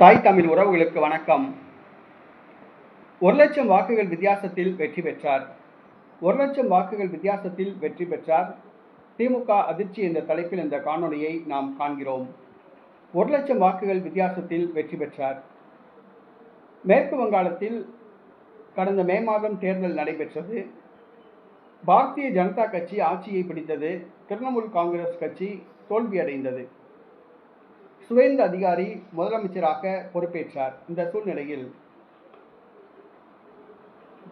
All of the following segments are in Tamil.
தாய் தமிழ் உறவுகளுக்கு வணக்கம். 1,00,000 வாக்குகள் வித்தியாசத்தில் வெற்றி பெற்றார். 1,00,000 வாக்குகள் வித்தியாசத்தில் வெற்றி பெற்றார். திமுக அதிர்ச்சி என்ற தலைப்பில் இந்த காணொளியை நாம் காண்கிறோம். 1,00,000 வாக்குகள் வித்தியாசத்தில் வெற்றி பெற்றார். மேற்கு வங்காளத்தில் கடந்த மே மாதம் தேர்தல் நடைபெற்றது. பாரதிய ஜனதா கட்சி ஆட்சியை பிடித்தது. திரிணாமுல் காங்கிரஸ் கட்சி தோல்வியடைந்தது. சுவேந்து அதிகாரி முதலமைச்சராக பொறுப்பேற்றார். இந்த சூழ்நிலையில்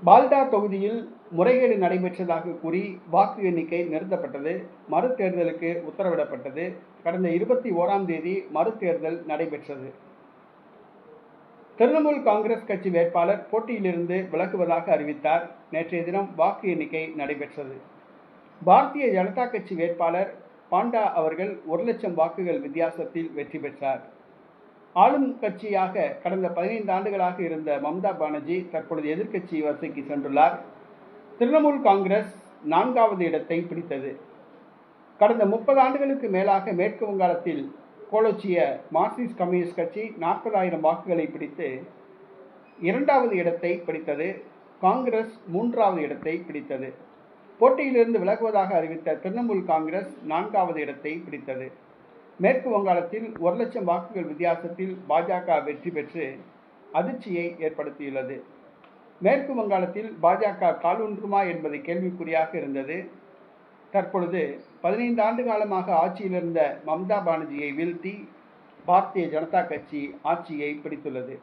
பால்டா தொகுதியில் முறைகேடு நடைபெற்றதாக கூறி வாக்கு எண்ணிக்கை நிறுத்தப்பட்டது. மறுதேர்தலுக்கு உத்தரவிடப்பட்டது. கடந்த 21ஆம் தேதி மறுதேர்தல் நடைபெற்றது. திரிணாமுல் காங்கிரஸ் கட்சி வேட்பாளர் போட்டியிலிருந்து விலகுவதாக அறிவித்தார். நேற்றைய தினம் வாக்கு எண்ணிக்கை நடைபெற்றது. பாரதிய ஜனதா கட்சி வேட்பாளர் பாண்டா அவர்கள் 1,00,000 வாக்குகள் வித்தியாசத்தில் வெற்றி பெற்றார். ஆளும் கட்சியாக கடந்த 15 ஆண்டுகளாக இருந்த மம்தா பானர்ஜி தற்பொழுது எதிர்க்கட்சி வரிசைக்கு சென்றுள்ளார். திரிணாமுல் காங்கிரஸ் 4வது இடத்தை பிடித்தது. கடந்த 30 ஆண்டுகளுக்கு மேலாக மேற்கு வங்காளத்தில் கோலோச்சிய மார்க்சிஸ்ட் கம்யூனிஸ்ட் கட்சி 40,000 வாக்குகளை பிடித்து 2வது இடத்தை பிடித்தது. காங்கிரஸ் 3வது இடத்தை பிடித்தது. போட்டியிலிருந்து விலகுவதாக அறிவித்த திரிணாமுல் காங்கிரஸ் 4வது இடத்தை பிடித்தது. மேற்கு வங்காளத்தில் 1,00,000 வாக்குகள் வித்தியாசத்தில் பாஜக வெற்றி பெற்று அதிர்ச்சியை ஏற்படுத்தியுள்ளது. மேற்கு வங்காளத்தில் பாஜக காலூன்றுமா என்பது கேள்விக்குறியாக இருந்தது. தற்பொழுது 15 ஆண்டு காலமாக ஆட்சியில் இருந்த மம்தா பானர்ஜியை வீழ்த்தி பாரதிய ஜனதா கட்சி ஆட்சியை பிடித்துள்ளது.